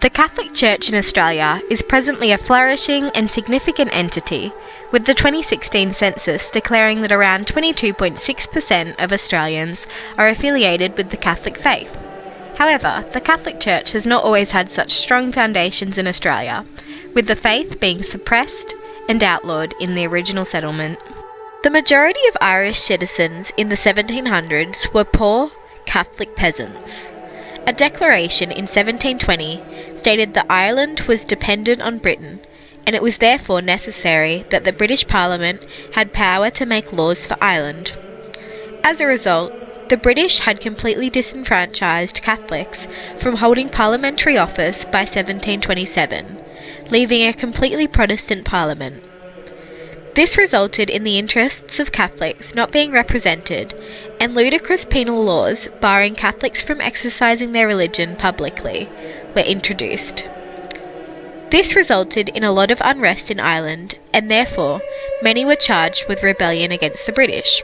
The Catholic Church in Australia is presently a flourishing and significant entity, with the 2016 census declaring that around 22.6% of Australians are affiliated with the Catholic faith. However, the Catholic Church has not always had such strong foundations in Australia, with the faith being suppressed and outlawed in the original settlement. The majority of Irish citizens in the 1700s were poor Catholic peasants. A declaration in 1720 stated that Ireland was dependent on Britain, and it was therefore necessary that the British Parliament had power to make laws for Ireland. As a result, the British had completely disenfranchised Catholics from holding parliamentary office by 1727, leaving a completely Protestant Parliament. This resulted in the interests of Catholics not being represented, and ludicrous penal laws barring Catholics from exercising their religion publicly were introduced. This resulted in a lot of unrest in Ireland, and therefore many were charged with rebellion against the British.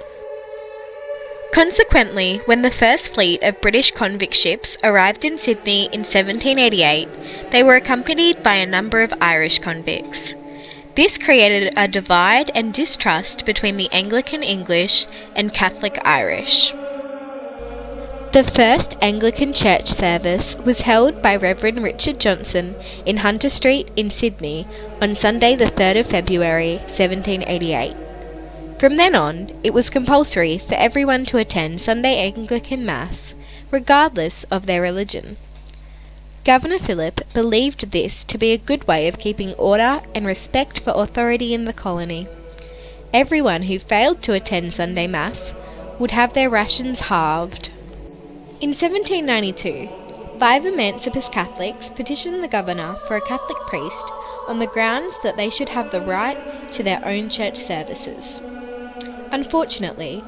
Consequently, when the first fleet of British convict ships arrived in Sydney in 1788, they were accompanied by a number of Irish convicts. This created a divide and distrust between the Anglican English and Catholic Irish. The first Anglican church service was held by Reverend Richard Johnson in Hunter Street in Sydney on Sunday the 3rd of February 1788. From then on, it was compulsory for everyone to attend Sunday Anglican Mass, regardless of their religion. Governor Phillip believed this to be a good way of keeping order and respect for authority in the colony. Everyone who failed to attend Sunday Mass would have their rations halved. In 1792, 5 Emancipist Catholics petitioned the governor for a Catholic priest on the grounds that they should have the right to their own church services. Unfortunately,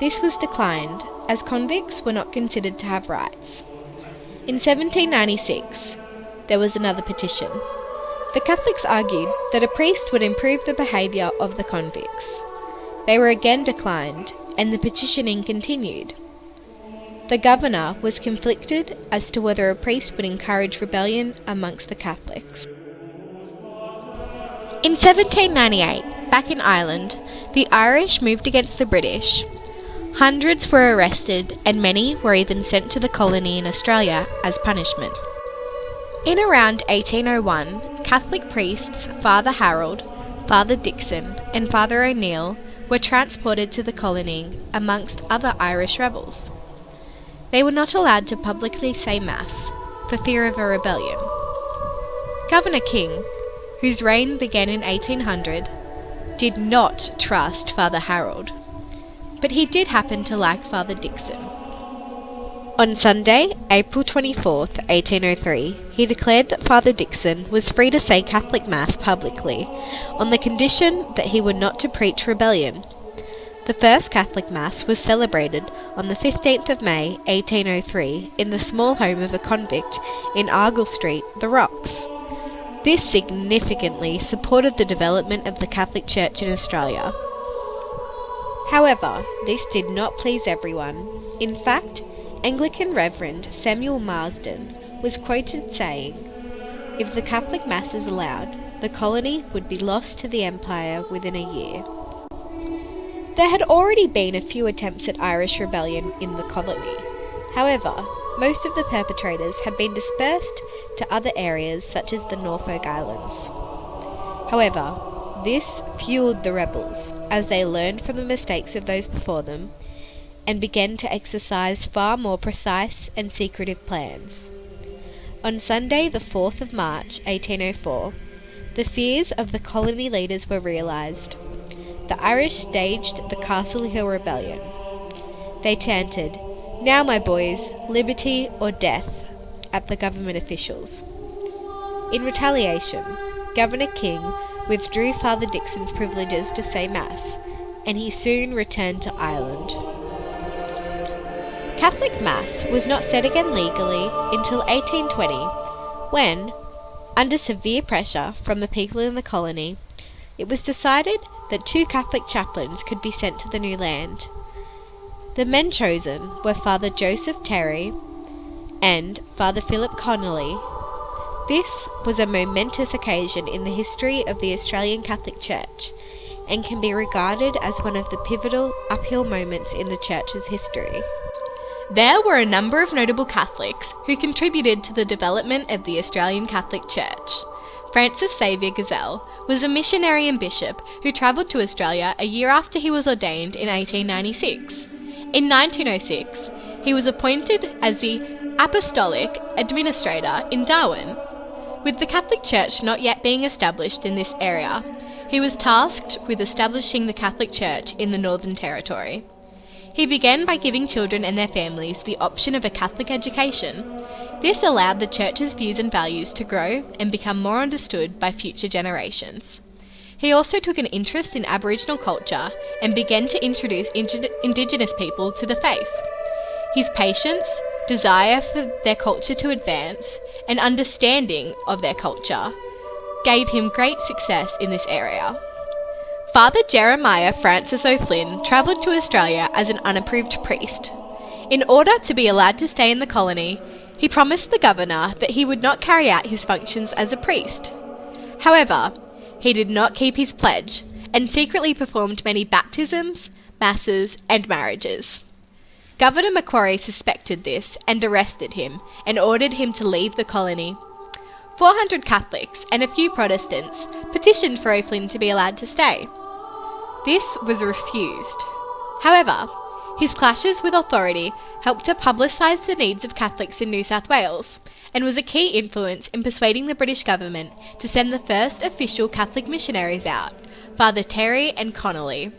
this was declined, as convicts were not considered to have rights. In 1796, there was another petition. The Catholics argued that a priest would improve the behaviour of the convicts. They were again declined, and the petitioning continued. The governor was conflicted as to whether a priest would encourage rebellion amongst the Catholics. In 1798, back in Ireland, the Irish moved against the British. Hundreds were arrested, and many were even sent to the colony in Australia as punishment. In around 1801, Catholic priests Father Harold, Father Dixon, and Father O'Neill were transported to the colony amongst other Irish rebels. They were not allowed to publicly say Mass, for fear of a rebellion. Governor King, whose reign began in 1800, did not trust Father Harold, but he did happen to like Father Dixon. On Sunday, April 24th, 1803, he declared that Father Dixon was free to say Catholic Mass publicly, on the condition that he were not to preach rebellion. The first Catholic Mass was celebrated on the 15th of May, 1803, in the small home of a convict in Argyle Street, The Rocks. This significantly supported the development of the Catholic Church in Australia. However, this did not please everyone. In fact, Anglican Reverend Samuel Marsden was quoted saying, "If the Catholic Mass is allowed, the colony would be lost to the Empire within a year." There had already been a few attempts at Irish rebellion in the colony. However, most of the perpetrators had been dispersed to other areas such as the Norfolk Islands. However, this fueled the rebels, as they learned from the mistakes of those before them, and began to exercise far more precise and secretive plans. On Sunday the 4th of March, 1804, the fears of the colony leaders were realised. The Irish staged the Castle Hill Rebellion. They chanted, "Now my boys, liberty or death," at the government officials. In retaliation, Governor King withdrew Father Dixon's privileges to say Mass, and he soon returned to Ireland. Catholic Mass was not said again legally until 1820, when, under severe pressure from the people in the colony, it was decided that 2 Catholic chaplains could be sent to the new land. The men chosen were Father Joseph Terry and Father Philip Connolly. This was a momentous occasion in the history of the Australian Catholic Church and can be regarded as one of the pivotal uphill moments in the Church's history. There were a number of notable Catholics who contributed to the development of the Australian Catholic Church. Francis Xavier Gazelle was a missionary and bishop who travelled to Australia a year after he was ordained in 1896. In 1906, he was appointed as the Apostolic Administrator in Darwin. With the Catholic Church not yet being established in this area, he was tasked with establishing the Catholic Church in the Northern Territory. He began by giving children and their families the option of a Catholic education. This allowed the Church's views and values to grow and become more understood by future generations. He also took an interest in Aboriginal culture and began to introduce Indigenous people to the faith. His patience, desire for their culture to advance, and understanding of their culture gave him great success in this area. Father Jeremiah Francis O'Flynn travelled to Australia as an unapproved priest. In order to be allowed to stay in the colony, he promised the governor that he would not carry out his functions as a priest. However, he did not keep his pledge and secretly performed many baptisms, masses, and marriages. Governor Macquarie suspected this and arrested him and ordered him to leave the colony. 400 Catholics and a few Protestants petitioned for O'Flynn to be allowed to stay. This was refused. However, his clashes with authority helped to publicise the needs of Catholics in New South Wales and was a key influence in persuading the British government to send the first official Catholic missionaries out, Father Terry and Connolly.